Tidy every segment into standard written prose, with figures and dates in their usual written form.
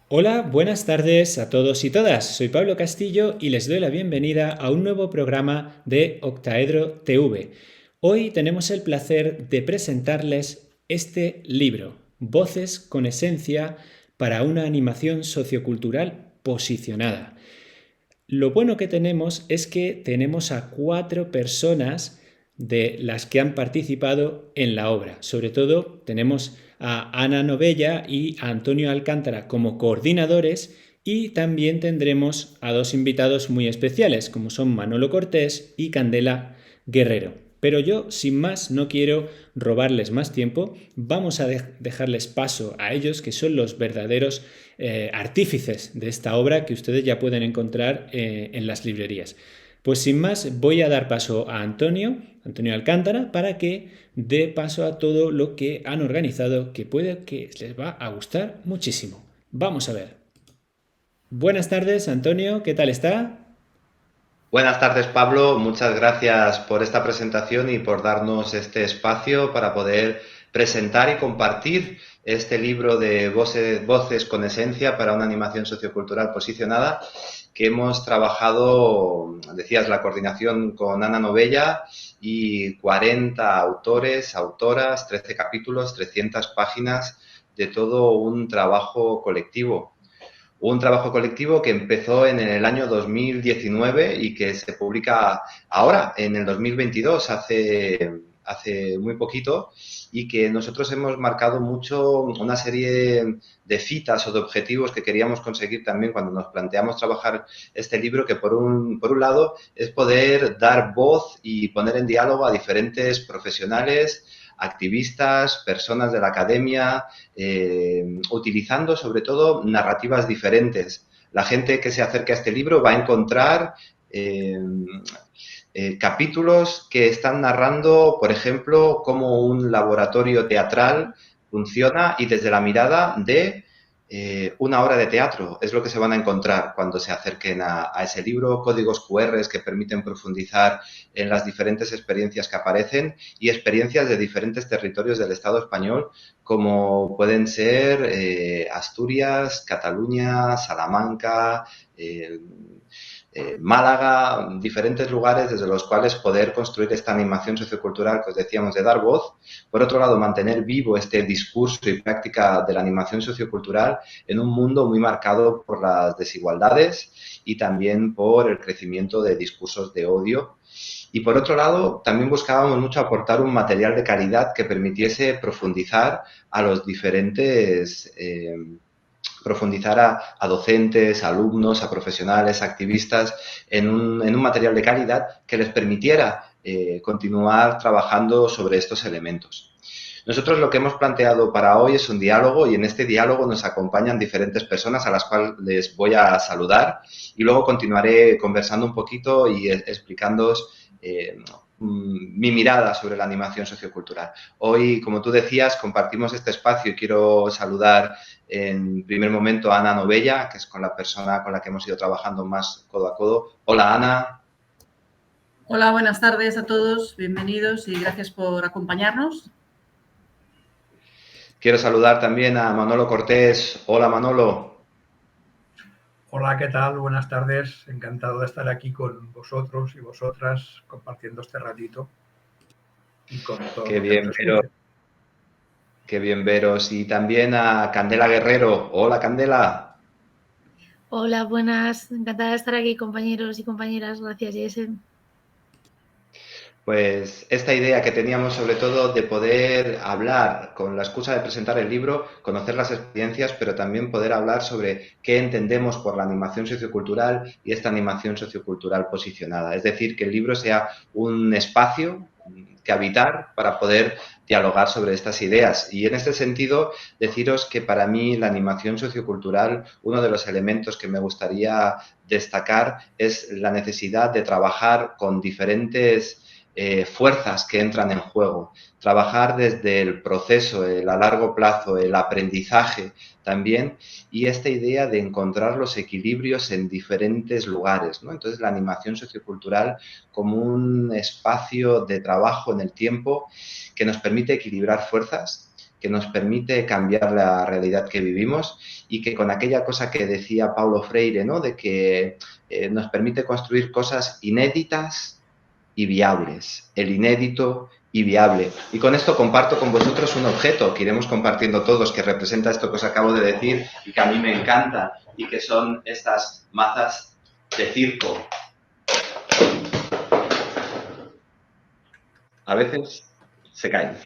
Hola, buenas tardes a todos y todas. Soy Pablo Castillo y les doy la bienvenida a un nuevo programa de Octaedro TV. Hoy tenemos el placer de presentarles este libro, Voces con Esencia para una animación sociocultural posicionada. Lo bueno que tenemos es que tenemos a 4 personas de las que han participado en la obra. Sobre todo tenemos a Ana Novella y a Antonio Alcántara como coordinadores y también tendremos a 2 invitados muy especiales como son Manolo Cortés y Candela Guerrero. Pero yo, sin más, no quiero robarles más tiempo. Vamos a dejarles paso a ellos, que son los verdaderos artífices de esta obra que ustedes ya pueden encontrar en las librerías. Pues sin más, voy a dar paso a Antonio Alcántara, para que dé paso a todo lo que han organizado, que puede que les va a gustar muchísimo. Vamos a ver. Buenas tardes, Antonio, ¿qué tal está? Buenas tardes, Pablo. Muchas gracias por esta presentación y por darnos este espacio para poder presentar y compartir este libro de Voces con Esencia para una animación sociocultural posicionada que hemos trabajado, decías, la coordinación con Ana Novella y 40 autores, autoras, 13 capítulos, 300 páginas de todo un trabajo colectivo. Un trabajo colectivo que empezó en el año 2019 y que se publica ahora, en el 2022, hace muy poquito, y que nosotros hemos marcado mucho una serie de citas o de objetivos que queríamos conseguir también cuando nos planteamos trabajar este libro, que por un lado es poder dar voz y poner en diálogo a diferentes profesionales, activistas, personas de la academia, utilizando sobre todo narrativas diferentes. La gente que se acerque a este libro va a encontrar capítulos que están narrando, por ejemplo, cómo un laboratorio teatral funciona y desde la mirada de una obra de teatro. Es lo que se van a encontrar cuando se acerquen a ese libro, códigos QR que permiten profundizar en las diferentes experiencias que aparecen y experiencias de diferentes territorios del Estado español, como pueden ser Asturias, Cataluña, Salamanca, Málaga, diferentes lugares desde los cuales poder construir esta animación sociocultural que os decíamos de dar voz. Por otro lado, mantener vivo este discurso y práctica de la animación sociocultural en un mundo muy marcado por las desigualdades y también por el crecimiento de discursos de odio. Y por otro lado, también buscábamos mucho aportar un material de calidad que permitiese profundizar a los diferentes profundizar a docentes, a alumnos, a profesionales, a activistas en un material de calidad que les permitiera continuar trabajando sobre estos elementos. Nosotros lo que hemos planteado para hoy es un diálogo y en este diálogo nos acompañan diferentes personas a las cuales les voy a saludar y luego continuaré conversando un poquito y explicándoos mi mirada sobre la animación sociocultural. Hoy, como tú decías, compartimos este espacio y quiero saludar en primer momento a Ana Novella, que es con la persona con la que hemos ido trabajando más codo a codo. Hola, Ana. Hola, buenas tardes a todos, bienvenidos y gracias por acompañarnos. Quiero saludar también a Manolo Cortés. Hola, Manolo. Hola, ¿qué tal? Buenas tardes. Encantado de estar aquí con vosotros y vosotras compartiendo este ratito y con todos Qué los que nos bien veros, escuchen. qué bien veros. Y también a Candela Guerrero. Hola, Candela. Hola, buenas. Encantada de estar aquí, compañeros y compañeras. Gracias, Jason. Pues esta idea que teníamos sobre todo de poder hablar con la excusa de presentar el libro, conocer las experiencias, pero también poder hablar sobre qué entendemos por la animación sociocultural y esta animación sociocultural posicionada. Es decir, que el libro sea un espacio que habitar para poder dialogar sobre estas ideas. Y en este sentido, deciros que para mí la animación sociocultural, uno de los elementos que me gustaría destacar es la necesidad de trabajar con diferentes fuerzas que entran en juego. Trabajar desde el proceso, el a largo plazo, el aprendizaje también, y esta idea de encontrar los equilibrios en diferentes lugares, ¿no? Entonces, la animación sociocultural como un espacio de trabajo en el tiempo que nos permite equilibrar fuerzas, que nos permite cambiar la realidad que vivimos y que con aquella cosa que decía Paulo Freire, ¿no? De que nos permite construir cosas inéditas y viables. El inédito y viable. Y con esto comparto con vosotros un objeto que iremos compartiendo todos, que representa esto que os acabo de decir y que a mí me encanta, y que son estas mazas de circo. A veces se caen.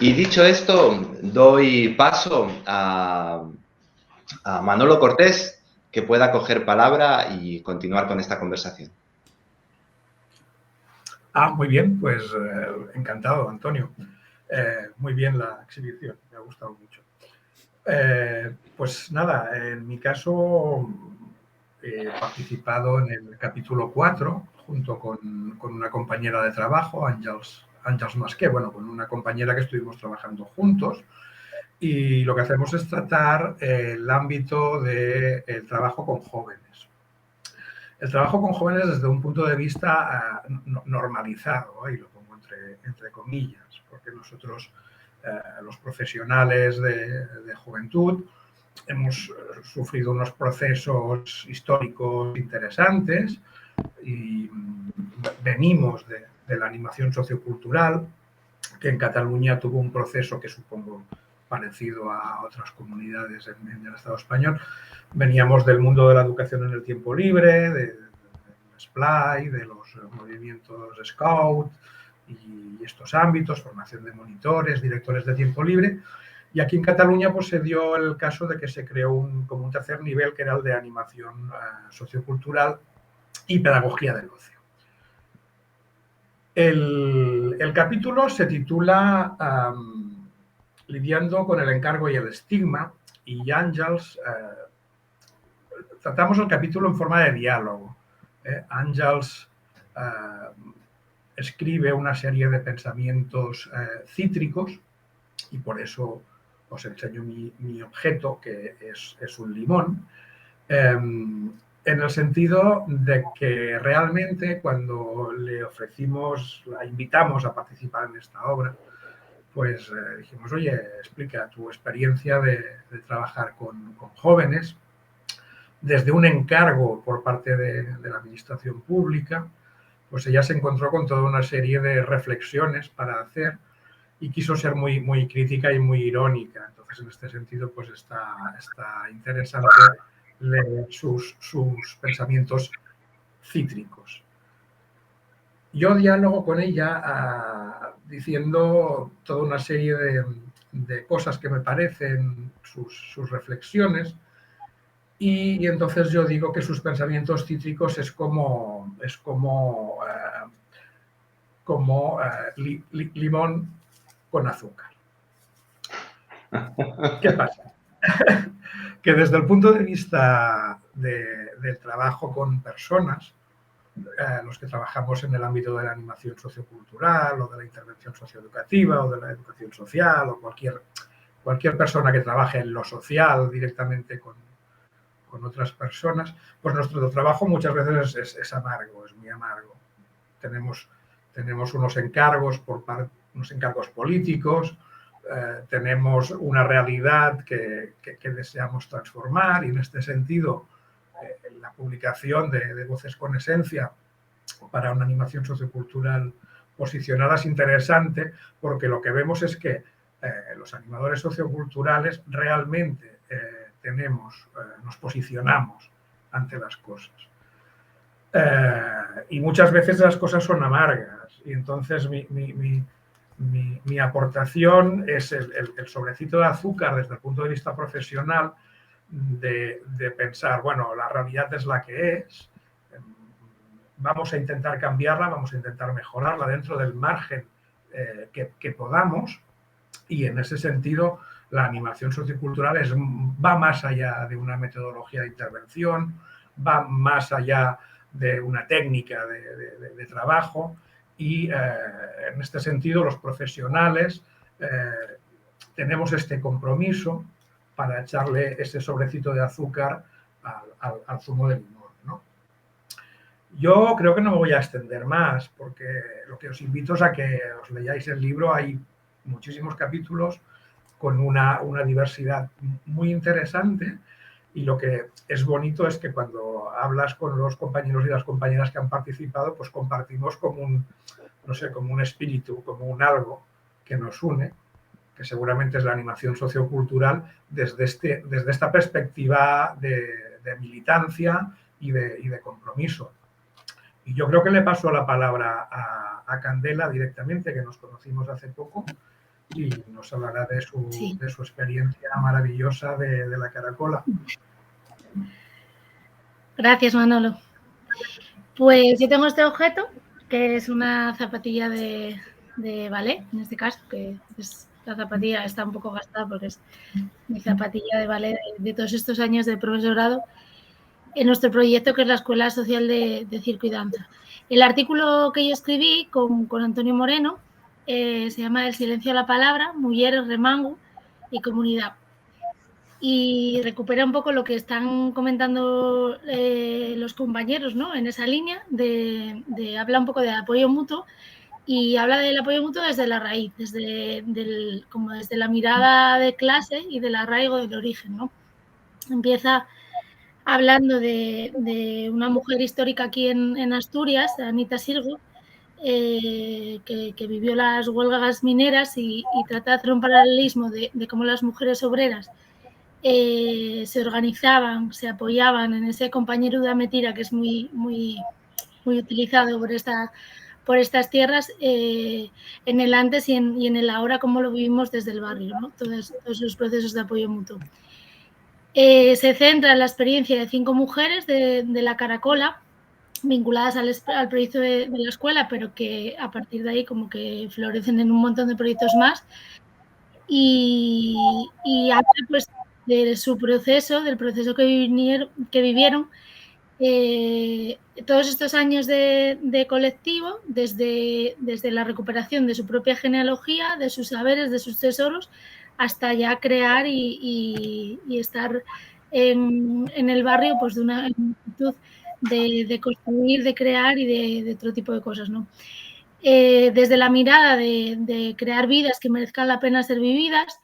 Y dicho esto, doy paso a Manolo Cortés, que pueda coger palabra y continuar con esta conversación. Muy bien, pues encantado, Antonio. Muy bien la exhibición, me ha gustado mucho. Pues nada, en mi caso he participado en el capítulo 4 junto con una compañera de trabajo, Àngels Masqué, bueno, con una compañera que estuvimos trabajando juntos, y lo que hacemos es tratar el ámbito del trabajo con jóvenes. El trabajo con jóvenes desde un punto de vista normalizado, y lo pongo entre comillas, porque nosotros, los profesionales de juventud, hemos sufrido unos procesos históricos interesantes y venimos de la animación sociocultural, que en Cataluña tuvo un proceso que supongo parecido a otras comunidades en el Estado español. Veníamos del mundo de la educación en el tiempo libre, del SPLAI, de los movimientos Scout y estos ámbitos, formación de monitores, directores de tiempo libre. Y aquí en Cataluña pues, se dio el caso de que se creó como un tercer nivel, que era el de animación sociocultural y pedagogía del ocio. El capítulo se titula Lidiando con el encargo y el estigma, y Àngels, tratamos el capítulo en forma de diálogo. Àngels escribe una serie de pensamientos cítricos, y por eso os enseño mi objeto, que es un limón, en el sentido de que realmente cuando le ofrecimos, la invitamos a participar en esta obra, pues dijimos, oye, explica tu experiencia de trabajar con jóvenes desde un encargo por parte de la administración pública. Pues ella se encontró con toda una serie de reflexiones para hacer y quiso ser muy, muy crítica y muy irónica. Entonces, en este sentido, pues está interesante leer sus pensamientos cítricos. Yo diálogo con ella diciendo toda una serie de cosas que me parecen, sus reflexiones, y entonces yo digo que sus pensamientos cítricos es como limón con azúcar. ¿Qué pasa? Que desde el punto de vista del trabajo con personas, los que trabajamos en el ámbito de la animación sociocultural o de la intervención socioeducativa o de la educación social o cualquier persona que trabaje en lo social directamente con otras personas, pues nuestro trabajo muchas veces es amargo, es muy amargo. Tenemos unos encargos unos encargos políticos, tenemos una realidad que deseamos transformar, y en este sentido la publicación de Voces con Esencia para una animación sociocultural posicionada es interesante, porque lo que vemos es que los animadores socioculturales realmente nos posicionamos ante las cosas. Y muchas veces las cosas son amargas, y entonces mi aportación es el sobrecito de azúcar desde el punto de vista profesional, de pensar, bueno, la realidad es la que es, vamos a intentar cambiarla, vamos a intentar mejorarla dentro del margen que podamos, y en ese sentido la animación sociocultural va más allá de una metodología de intervención, va más allá de una técnica de trabajo, y en este sentido los profesionales tenemos este compromiso para echarle ese sobrecito de azúcar al zumo de limón, ¿no? Yo creo que no me voy a extender más, porque lo que os invito es a que os leáis el libro. Hay muchísimos capítulos con una diversidad muy interesante. Y lo que es bonito es que cuando hablas con los compañeros y las compañeras que han participado, pues compartimos como un, no sé, como un espíritu, como un algo que nos une, que seguramente es la animación sociocultural desde esta perspectiva de militancia y de compromiso. Y yo creo que le paso la palabra a Candela directamente, que nos conocimos hace poco, y nos hablará de su experiencia maravillosa de la caracola. Gracias, Manolo. Pues yo tengo este objeto, que es una zapatilla de ballet, en este caso, que es, la zapatilla está un poco gastada porque es mi zapatilla de ballet de todos estos años de profesorado en nuestro proyecto, que es la Escuela Social de Circo y Danza. El artículo que yo escribí con Antonio Moreno se llama El silencio a la palabra, mujeres, remango y comunidad. Y recupera un poco lo que están comentando los compañeros, ¿no? En esa línea habla un poco de apoyo mutuo y habla del apoyo mutuo desde la raíz, como desde la mirada de clase y del arraigo del origen, ¿no? Empieza hablando de una mujer histórica aquí en Asturias, Anita Sirgo, que vivió las huelgas mineras y trata de hacer un paralelismo de cómo las mujeres obreras se organizaban, se apoyaban en ese compañero de Ametira, que es muy, muy, muy utilizado por estas tierras, en el antes y en el ahora, como lo vivimos desde el barrio, ¿no? Todos esos procesos de apoyo mutuo. Se centra en la experiencia de 5 mujeres de la Caracola, vinculadas al proyecto de la escuela, pero que a partir de ahí como que florecen en un montón de proyectos más. Y habla pues de su proceso, del proceso que vivieron todos estos años de colectivo, desde la recuperación de su propia genealogía, de sus saberes, de sus tesoros, hasta ya crear y estar en el barrio pues de una actitud de construir, de crear y de otro tipo de cosas, ¿no? Desde la mirada de crear vidas que merezcan la pena ser vividas,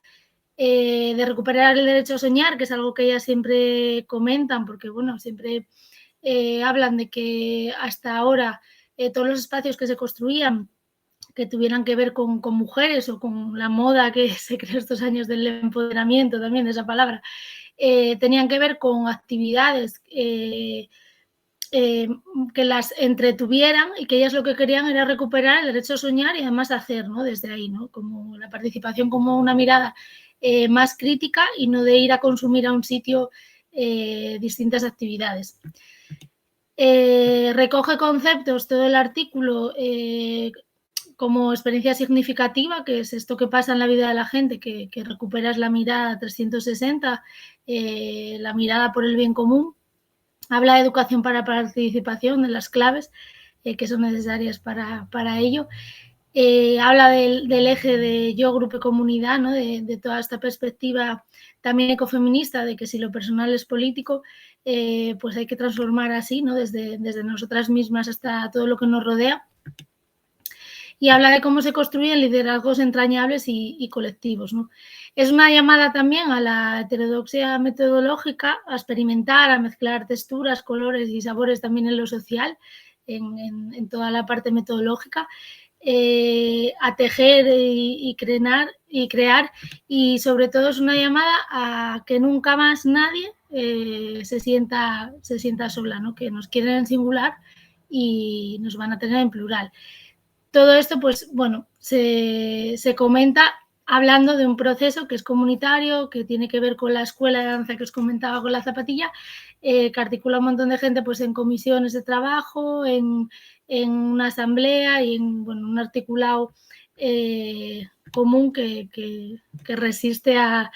de recuperar el derecho a soñar, que es algo que ellas siempre comentan, porque bueno, siempre hablan de que hasta ahora todos los espacios que se construían que tuvieran que ver con mujeres o con la moda que se creó estos años del empoderamiento, también esa palabra, tenían que ver con actividades que las entretuvieran y que ellas lo que querían era recuperar el derecho a soñar y además hacer, ¿no? Desde ahí, ¿no? Como la participación como una mirada más crítica y no de ir a consumir a un sitio distintas actividades. Recoge conceptos todo el artículo como experiencia significativa, que es esto que pasa en la vida de la gente, que recuperas la mirada 360, la mirada por el bien común. Habla de educación para participación, de las claves que son necesarias para ello. Habla del eje de yo, grupo y comunidad, ¿no? de toda esta perspectiva también ecofeminista, de que si lo personal es político, pues hay que transformar así, ¿no? desde nosotras mismas hasta todo lo que nos rodea. Y habla de cómo se construyen liderazgos entrañables y colectivos, ¿no? Es una llamada también a la heterodoxia metodológica, a experimentar, a mezclar texturas, colores y sabores también en lo social, en toda la parte metodológica, a tejer y crear, y sobre todo es una llamada a que nunca más nadie se sienta sola, ¿no? Que nos quieren en singular y nos van a tener en plural. Todo esto, pues bueno, se comenta hablando de un proceso que es comunitario, que tiene que ver con la escuela de danza que os comentaba con la zapatilla, que articula un montón de gente pues en comisiones de trabajo, en una asamblea y en un articulado común que resiste a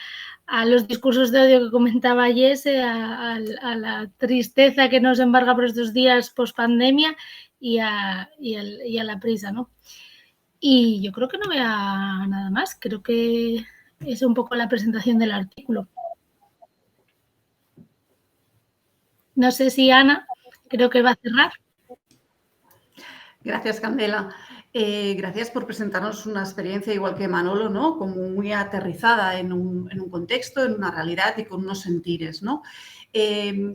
los discursos de odio que comentaba Jesse, a la tristeza que nos embarga por estos días post-pandemia y a la prisa, ¿no? Y yo creo que no vea nada más. Creo que es un poco la presentación del artículo. No sé si Ana, creo que va a cerrar. Gracias, Candela. Gracias por presentarnos una experiencia, igual que Manolo, ¿no? Como muy aterrizada en un contexto, en una realidad y con unos sentires, ¿no?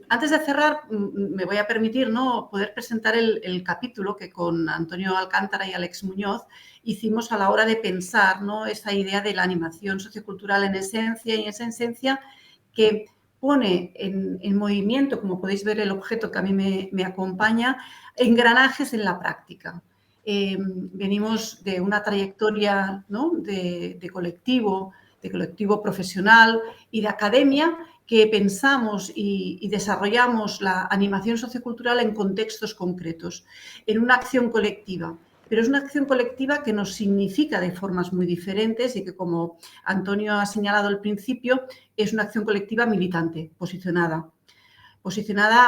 Antes de cerrar, me voy a permitir, ¿no?, poder presentar el capítulo que con Antonio Alcántara y Alex Muñoz hicimos a la hora de pensar, ¿no?, esa idea de la animación sociocultural en esencia, y esa esencia que pone en movimiento, como podéis ver el objeto que a mí me acompaña, engranajes en la práctica. Venimos de una trayectoria, ¿no?, de colectivo profesional y de academia, que pensamos y desarrollamos la animación sociocultural en contextos concretos, en una acción colectiva. Pero es una acción colectiva que nos significa de formas muy diferentes y que, como Antonio ha señalado al principio, es una acción colectiva militante, posicionada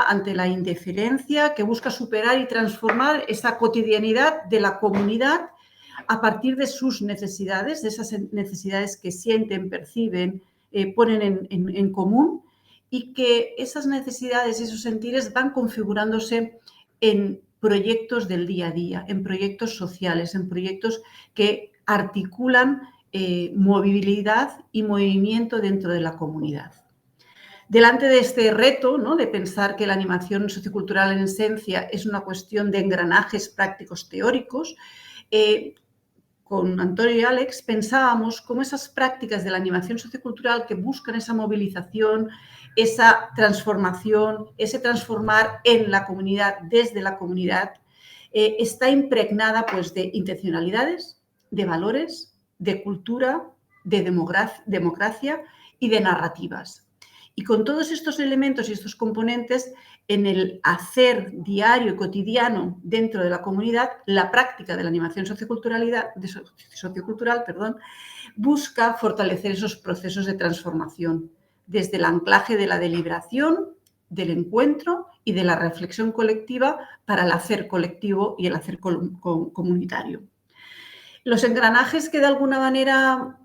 ante la indiferencia, que busca superar y transformar esa cotidianidad de la comunidad a partir de sus necesidades, de esas necesidades que sienten, perciben, ponen en común, y que esas necesidades y esos sentires van configurándose en proyectos del día a día, en proyectos sociales, en proyectos que articulan movilidad y movimiento dentro de la comunidad. Delante de este reto, ¿no?, de pensar que la animación sociocultural en esencia es una cuestión de engranajes prácticos teóricos, con Antonio y Alex pensábamos cómo esas prácticas de la animación sociocultural que buscan esa movilización, esa transformación, ese transformar en la comunidad, desde la comunidad, está impregnada, pues, de intencionalidades, de valores, de cultura, de democracia y de narrativas. Y con todos estos elementos y estos componentes, en el hacer diario y cotidiano dentro de la comunidad, la práctica de la animación sociocultural, busca fortalecer esos procesos de transformación, desde el anclaje de la deliberación, del encuentro y de la reflexión colectiva para el hacer colectivo y el hacer comunitario. Los engranajes que de alguna manera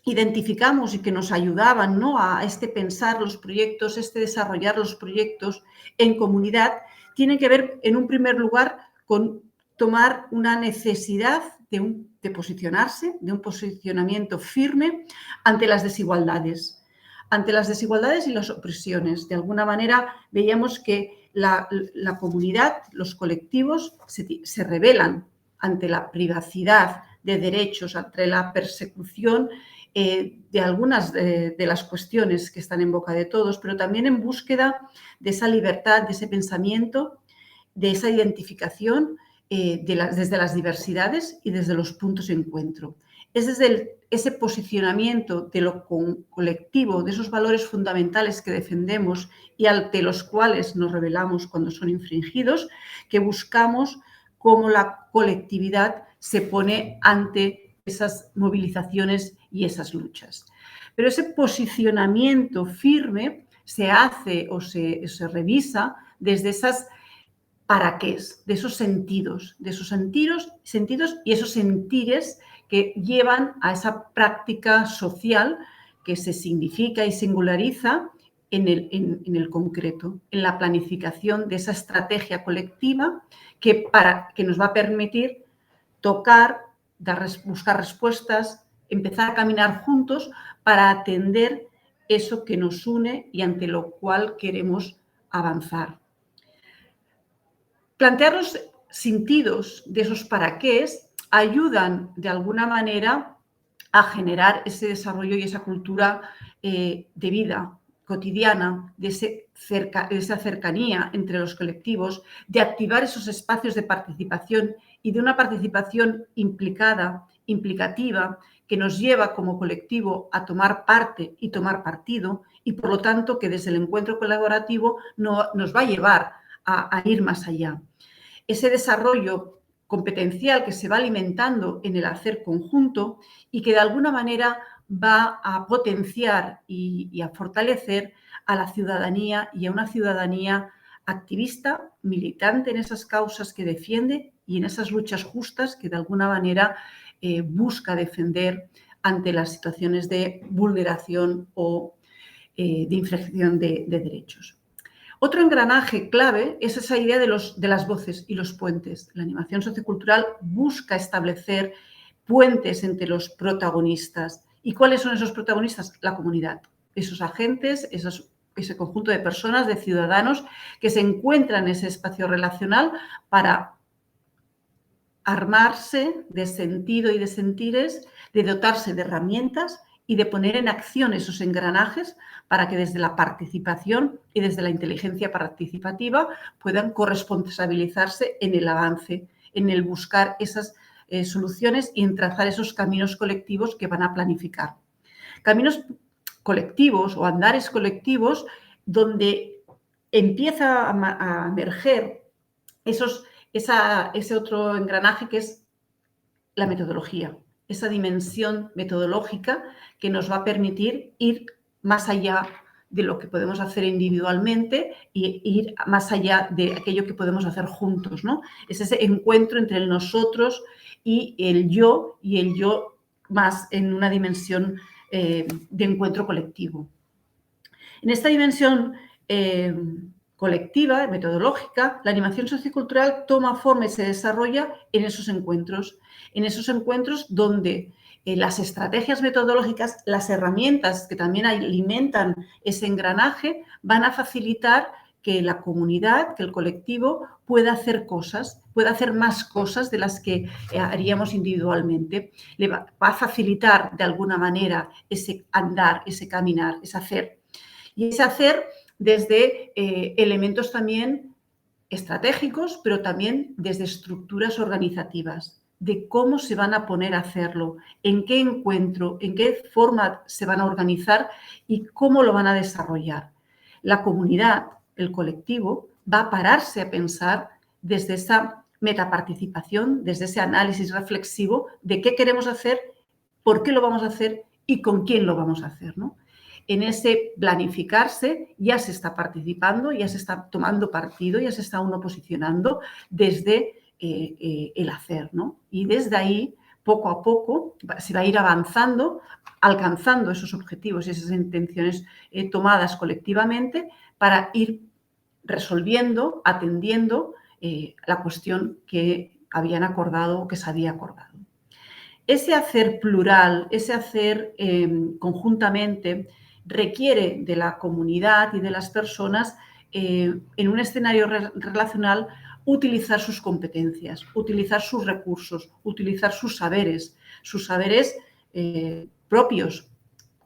identificamos y que nos ayudaban, ¿no?, a pensar los proyectos, desarrollar los proyectos en comunidad, tienen que ver, en un primer lugar, con tomar una necesidad de posicionarse, de un posicionamiento firme ante las desigualdades y las opresiones. De alguna manera veíamos que la comunidad, los colectivos, se rebelan ante la privacidad de derechos, ante la persecución de algunas de las cuestiones que están en boca de todos, pero también en búsqueda de esa libertad, de ese pensamiento, de esa identificación desde las diversidades y desde los puntos de encuentro. Es desde ese posicionamiento de lo colectivo, de esos valores fundamentales que defendemos y ante los cuales nos rebelamos cuando son infringidos, que buscamos cómo la colectividad se pone ante esas movilizaciones y esas luchas. Pero ese posicionamiento firme se hace o se revisa desde esas para qué, de esos sentidos y esos sentires que llevan a esa práctica social que se significa y singulariza en el concreto, en la planificación de esa estrategia colectiva que nos va a permitir tocar, buscar respuestas, empezar a caminar juntos para atender eso que nos une y ante lo cual queremos avanzar. Plantear los sentidos de esos para qué ayudan de alguna manera a generar ese desarrollo y esa cultura de vida cotidiana, de esa cercanía entre los colectivos, de activar esos espacios de participación y de una participación implicativa, que nos lleva como colectivo a tomar parte y tomar partido, y por lo tanto que desde el encuentro colaborativo nos va a llevar a ir más allá. Ese desarrollo competencial que se va alimentando en el hacer conjunto y que de alguna manera va a potenciar y a fortalecer a la ciudadanía, y a una ciudadanía activista, militante en esas causas que defiende y en esas luchas justas que de alguna manera busca defender ante las situaciones de vulneración o de infracción de derechos. Otro engranaje clave es esa idea de las voces y los puentes. La animación sociocultural busca establecer puentes entre los protagonistas. ¿Y cuáles son esos protagonistas? La comunidad, esos agentes, ese conjunto de personas, de ciudadanos que se encuentran en ese espacio relacional para armarse de sentido y de sentires, de dotarse de herramientas y de poner en acción esos engranajes para que desde la participación y desde la inteligencia participativa puedan corresponsabilizarse en el avance, en el buscar esas soluciones y en trazar esos caminos colectivos que van a planificar. Caminos colectivos o andares colectivos donde empieza a emerger ese otro engranaje que es la metodología, esa dimensión metodológica que nos va a permitir ir más allá de lo que podemos hacer individualmente y ir más allá de aquello que podemos hacer juntos, ¿no? Es ese encuentro entre el nosotros y el yo más en una dimensión de encuentro colectivo. En esta dimensión colectiva, metodológica, la animación sociocultural toma forma y se desarrolla en esos encuentros donde las estrategias metodológicas, las herramientas que también alimentan ese engranaje, van a facilitar que la comunidad, que el colectivo pueda hacer cosas, pueda hacer más cosas de las que haríamos individualmente. Le va a facilitar de alguna manera ese andar, ese caminar, ese hacer. Y ese hacer desde elementos también estratégicos, pero también desde estructuras organizativas, de cómo se van a poner a hacerlo, en qué encuentro, en qué forma se van a organizar y cómo lo van a desarrollar. La comunidad, el colectivo, va a pararse a pensar desde esa metaparticipación, desde ese análisis reflexivo de qué queremos hacer, por qué lo vamos a hacer y con quién lo vamos a hacer, ¿no? En ese planificarse ya se está participando, ya se está tomando partido, ya se está uno posicionando desde el hacer, ¿no? Y desde ahí, poco a poco, se va a ir avanzando, alcanzando esos objetivos y esas intenciones tomadas colectivamente para ir resolviendo, atendiendo la cuestión que habían acordado o que se había acordado. Ese hacer plural, ese hacer conjuntamente, requiere de la comunidad y de las personas en un escenario relacional utilizar sus competencias, utilizar sus recursos, utilizar sus saberes propios,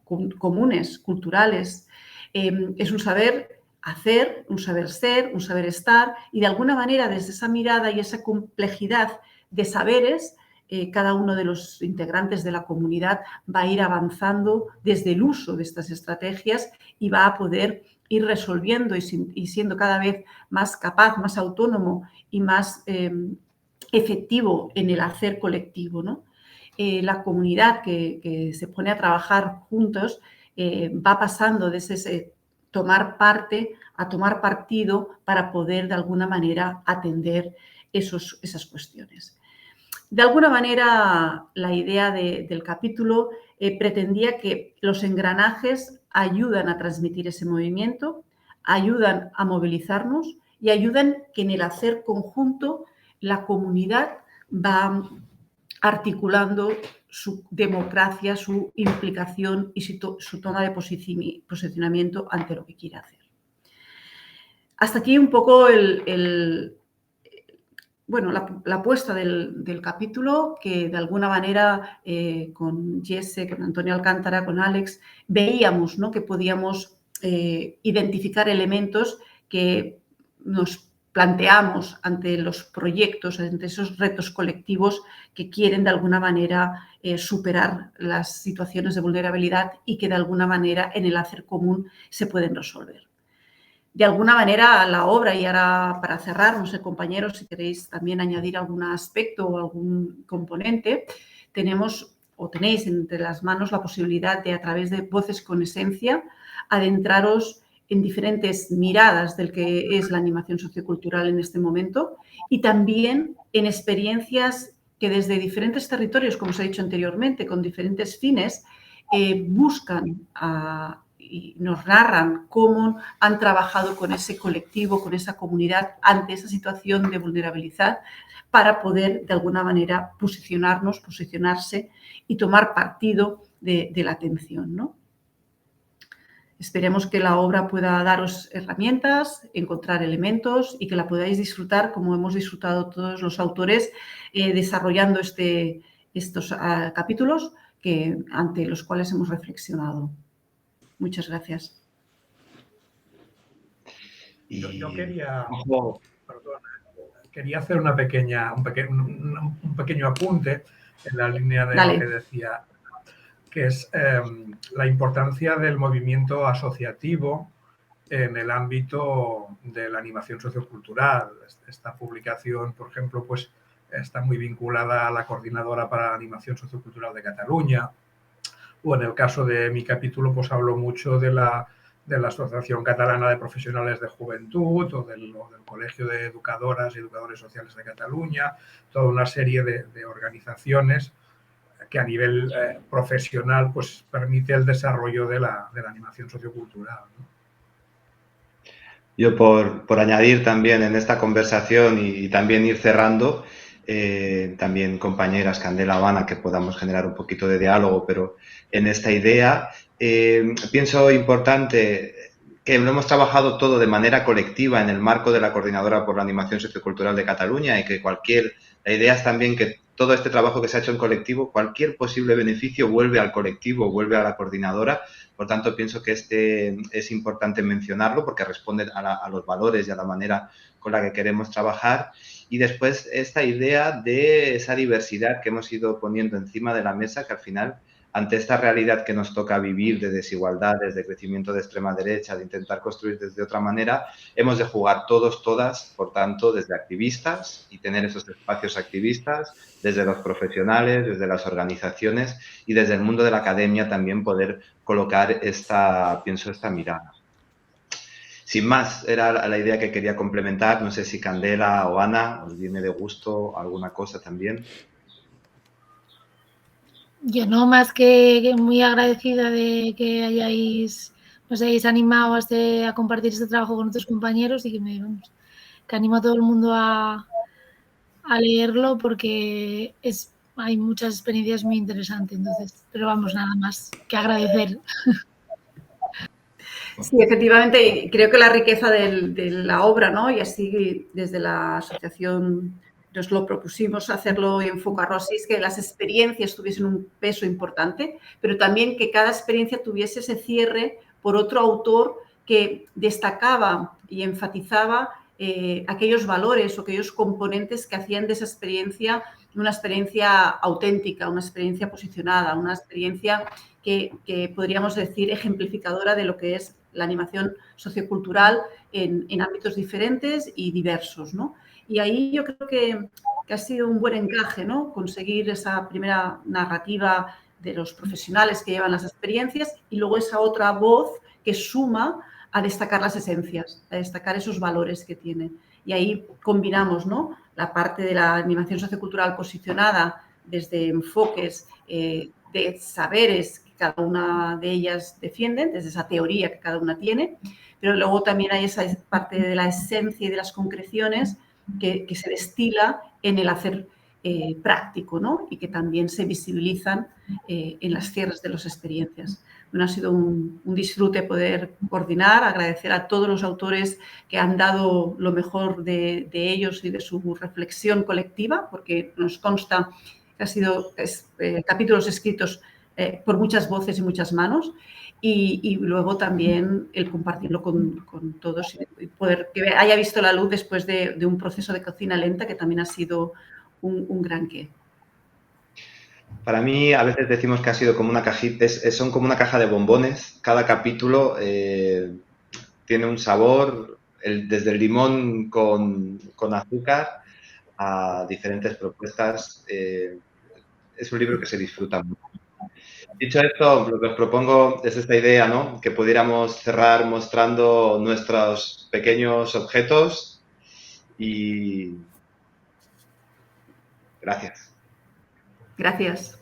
comunes, culturales. Es un saber hacer, un saber ser, un saber estar y de alguna manera desde esa mirada y esa complejidad de saberes cada uno de los integrantes de la comunidad va a ir avanzando desde el uso de estas estrategias y va a poder ir resolviendo y siendo cada vez más capaz, más autónomo y más efectivo en el hacer colectivo, ¿no? La comunidad que se pone a trabajar juntos va pasando desde ese tomar parte a tomar partido para poder de alguna manera atender esas cuestiones. De alguna manera, la idea del capítulo pretendía que los engranajes ayudan a transmitir ese movimiento, ayudan a movilizarnos y ayudan que en el hacer conjunto la comunidad va articulando su democracia, su implicación y su toma de posicionamiento ante lo que quiere hacer. Hasta aquí un poco la apuesta del capítulo, que de alguna manera con Jesse, con Antonio Alcántara, con Alex, veíamos, ¿no?, que podíamos identificar elementos que nos planteamos ante los proyectos, ante esos retos colectivos que quieren de alguna manera superar las situaciones de vulnerabilidad y que de alguna manera en el hacer común se pueden resolver. De alguna manera la obra, y ahora para cerrar, no sé, compañeros, si queréis también añadir algún aspecto o algún componente, tenéis entre las manos la posibilidad de, a través de Voces con Esencia, adentraros en diferentes miradas del que es la animación sociocultural en este momento y también en experiencias que desde diferentes territorios, como os he dicho anteriormente, con diferentes fines, buscan y nos narran cómo han trabajado con ese colectivo, con esa comunidad ante esa situación de vulnerabilidad para poder de alguna manera posicionarse y tomar partido de la atención, ¿no? Esperemos que la obra pueda daros herramientas, encontrar elementos y que la podáis disfrutar como hemos disfrutado todos los autores desarrollando estos capítulos ante los cuales hemos reflexionado. Muchas gracias. Yo quería hacer un pequeño apunte en la línea de lo que decía, que es la importancia del movimiento asociativo en el ámbito de la animación sociocultural. Esta publicación, por ejemplo, pues está muy vinculada a la Coordinadora para la Animación Sociocultural de Cataluña, o en el caso de mi capítulo, pues hablo mucho de la Asociación Catalana de Profesionales de Juventud o del Colegio de Educadoras y Educadores Sociales de Cataluña, toda una serie de organizaciones que a nivel profesional pues permite el desarrollo de la animación sociocultural, ¿no? Yo por añadir también en esta conversación y también ir cerrando, también compañeras Candela, Habana, que podamos generar un poquito de diálogo, pero en esta idea pienso importante que lo hemos trabajado todo de manera colectiva en el marco de la Coordinadora por la Animación Sociocultural de Cataluña y que la idea es también que todo este trabajo que se ha hecho en colectivo, cualquier posible beneficio vuelve al colectivo, vuelve a la coordinadora. Por tanto, pienso que es importante mencionarlo porque responde a los valores y a la manera con la que queremos trabajar. Y después esta idea de esa diversidad que hemos ido poniendo encima de la mesa, que al final, ante esta realidad que nos toca vivir de desigualdades, de crecimiento de extrema derecha, de intentar construir desde otra manera, hemos de jugar todos, todas, por tanto, desde activistas y tener esos espacios activistas, desde los profesionales, desde las organizaciones y desde el mundo de la academia también poder colocar esta mirada. Sin más, era la idea que quería complementar. No sé si Candela o Ana os viene de gusto alguna cosa también. Yo no, más que muy agradecida de que os hayáis animado a compartir este trabajo con otros compañeros y que animo a todo el mundo a leerlo porque hay muchas experiencias muy interesantes. Entonces, pero vamos, nada más que agradecer. Sí, efectivamente, creo que la riqueza de la obra, ¿no? Y así desde la asociación nos lo propusimos hacerlo y enfocarlo así, es que las experiencias tuviesen un peso importante, pero también que cada experiencia tuviese ese cierre por otro autor que destacaba y enfatizaba aquellos valores o aquellos componentes que hacían de esa experiencia una experiencia auténtica, una experiencia posicionada, una experiencia que podríamos decir ejemplificadora de lo que es la animación sociocultural en ámbitos diferentes y diversos, ¿no? Y ahí yo creo que ha sido un buen encaje, ¿no? Conseguir esa primera narrativa de los profesionales que llevan las experiencias y luego esa otra voz que suma a destacar las esencias, a destacar esos valores que tiene. Y ahí combinamos, ¿no? La parte de la animación sociocultural posicionada desde enfoques de saberes que cada una de ellas defienden, desde esa teoría que cada una tiene, pero luego también hay esa parte de la esencia y de las concreciones que se destila en el hacer práctico, ¿no? Y que también se visibilizan en las cierres de las experiencias. Bueno, ha sido un disfrute poder coordinar, agradecer a todos los autores que han dado lo mejor de ellos y de su reflexión colectiva, porque nos consta que ha sido capítulos escritos por muchas voces y muchas manos, y luego también el compartirlo con todos y poder que haya visto la luz después de un proceso de cocina lenta que también ha sido un gran qué. Para mí, a veces decimos que ha sido como una cajita, son como una caja de bombones. Cada capítulo tiene un sabor, desde el limón con azúcar a diferentes propuestas. Es un libro que se disfruta mucho. Dicho esto, lo que os propongo es esta idea, ¿no? Que pudiéramos cerrar mostrando nuestros pequeños objetos y gracias. Gracias.